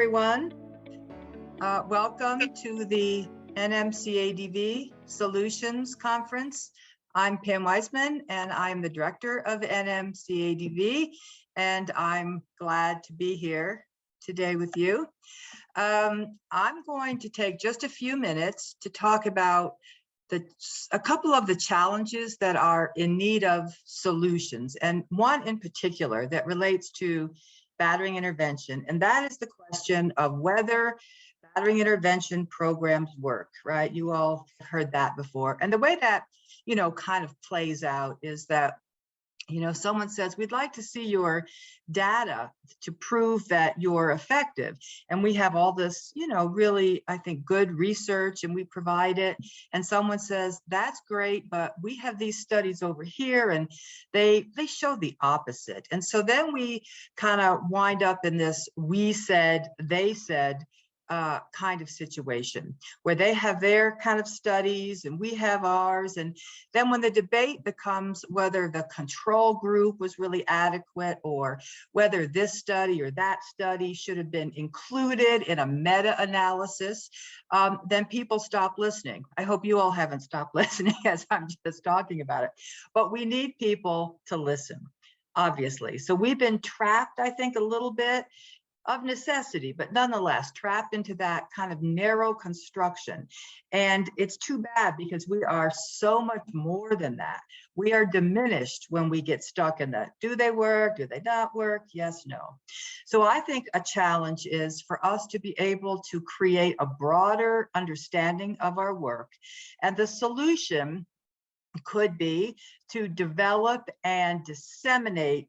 everyone. Welcome to the NMCADV Solutions Conference. I'm Pam Wiseman, and I'm the director of NMCADV, and I'm glad to be here today with you. I'm going to take just a few minutes to talk about a couple of the challenges that are in need of solutions, and one in particular that relates to battering intervention, and that is the question of whether battering intervention programs work, right? You all have heard that before. And the way that, kind of plays out is that, someone says, we'd like to see your data to prove that you're effective. And we have all this, really, I think, good research, and we provide it. And someone says, that's great, but we have these studies over here, and they show the opposite. And so then we kind of wind up in this we said, they said kind of situation where they have their kind of studies and we have ours. And then when the debate becomes whether the control group was really adequate or whether this study or that study should have been included in a meta-analysis, then people stop listening. I hope you all haven't stopped listening as I'm just talking about it, but we need people to listen, obviously. So we've been trapped, I think, a little bit of necessity, but nonetheless trapped into that kind of narrow construction. And it's too bad because we are so much more than that. We are diminished when we get stuck in that. Do they work? Do they not work? Yes, no. So I think a challenge is for us to be able to create a broader understanding of our work. And the solution could be to develop and disseminate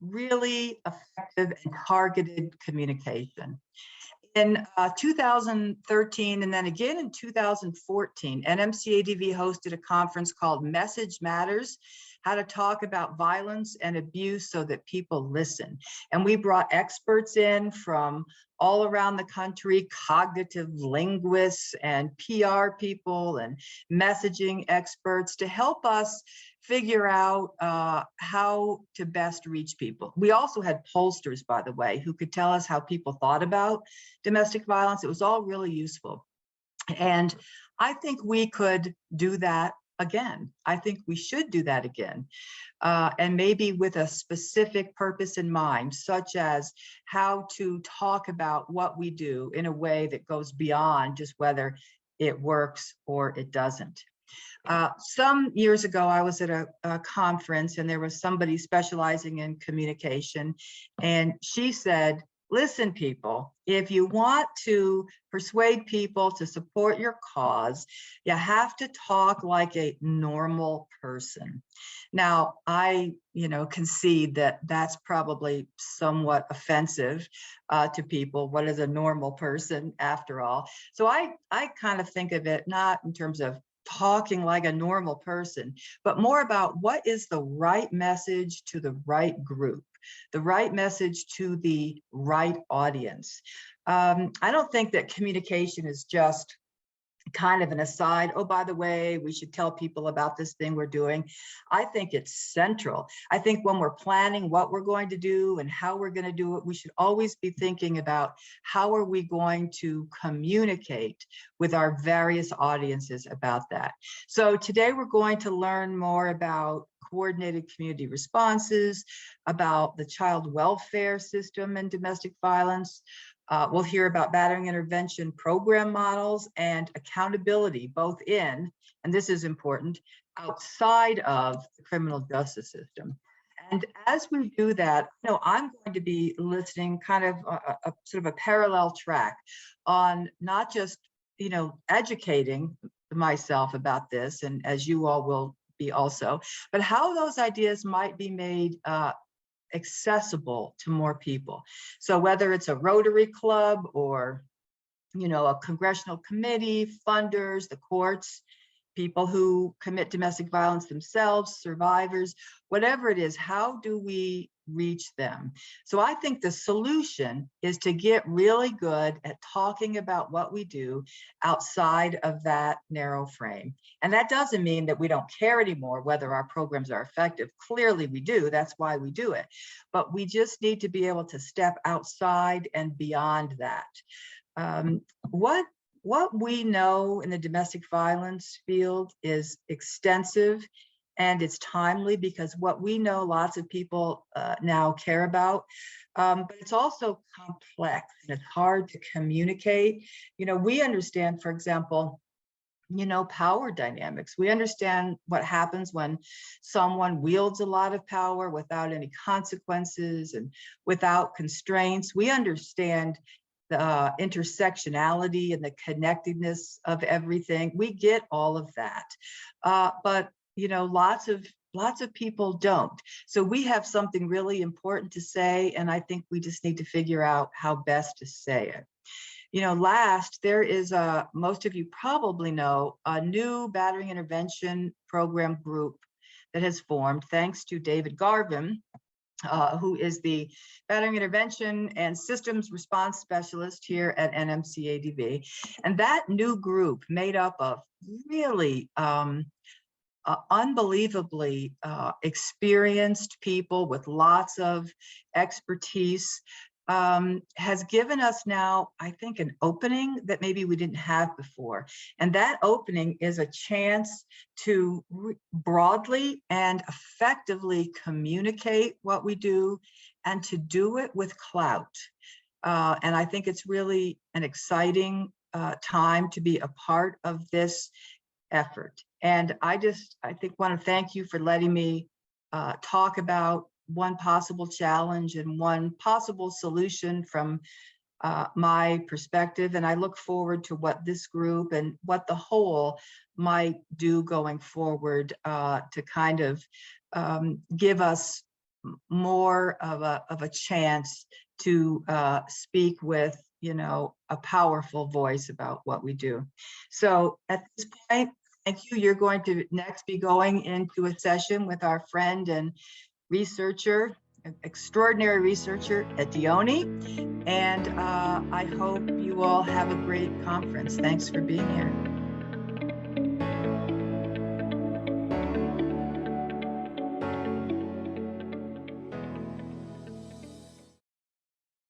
really effective and targeted communication. In 2013 and then again in 2014, NMCADV hosted a conference called Message Matters: How to Talk About Violence and Abuse So That People Listen. And we brought experts in from all around the country, cognitive linguists and PR people and messaging experts to help us figure out how to best reach people. We also had pollsters, by the way, who could tell us how people thought about domestic violence. It was all really useful. And I think we could do that again. I think we should do that again. And maybe with a specific purpose in mind, such as how to talk about what we do in a way that goes beyond just whether it works or it doesn't. Some years ago, I was at a conference and there was somebody specializing in communication, and she said, listen, people, if you want to persuade people to support your cause, you have to talk like a normal person. Now, I, concede that that's probably somewhat offensive to people. What is a normal person, after all? So I kind of think of it not in terms of talking like a normal person, but more about what is the right message to the right group, the right message to the right audience. I don't think that communication is just kind of an aside. Oh, by the way, we should tell people about this thing we're doing. I think it's central. I think when we're planning what we're going to do and how we're going to do it, we should always be thinking about how are we going to communicate with our various audiences about that. So today we're going to learn more about coordinated community responses, about the child welfare system and domestic violence. We'll hear about battering intervention program models and accountability, both in, and this is important, outside of the criminal justice system. And as we do that, I'm going to be listening kind of a sort of a parallel track on not just, educating myself about this, and as you all will be also, but how those ideas might be made accessible to more people. So whether it's a Rotary Club or, a congressional committee, funders, the courts, people who commit domestic violence themselves, survivors, whatever it is, how do we reach them. So I think the solution is to get really good at talking about what we do outside of that narrow frame. And that doesn't mean that we don't care anymore whether our programs are effective. Clearly we do, that's why we do it. But we just need to be able to step outside and beyond that. What we know in the domestic violence field is extensive and it's timely, because what we know lots of people now care about, but it's also complex and it's hard to communicate. We understand, for example, power dynamics. We understand what happens when someone wields a lot of power without any consequences and without constraints. We understand the intersectionality and the connectedness of everything. We get all of that, but lots of people don't. So we have something really important to say, and I think we just need to figure out how best to say it. Last, there is most of you probably know, a new battery intervention program group that has formed thanks to David Garvin, who is the Battery Intervention and Systems Response Specialist here at NMCADV. And that new group, made up of really unbelievably experienced people with lots of expertise, has given us now, I think, an opening that maybe we didn't have before. And that opening is a chance to broadly and effectively communicate what we do and to do it with clout. And I think it's really an exciting time to be a part of this effort. And I think want to thank you for letting me talk about one possible challenge and one possible solution from my perspective. And I look forward to what this group and what the whole might do going forward to kind of give us more of a chance to speak with, a powerful voice about what we do. So at this point, thank you. You're going to next be going into a session with our friend and extraordinary researcher at Dione. And I hope you all have a great conference. Thanks for being here.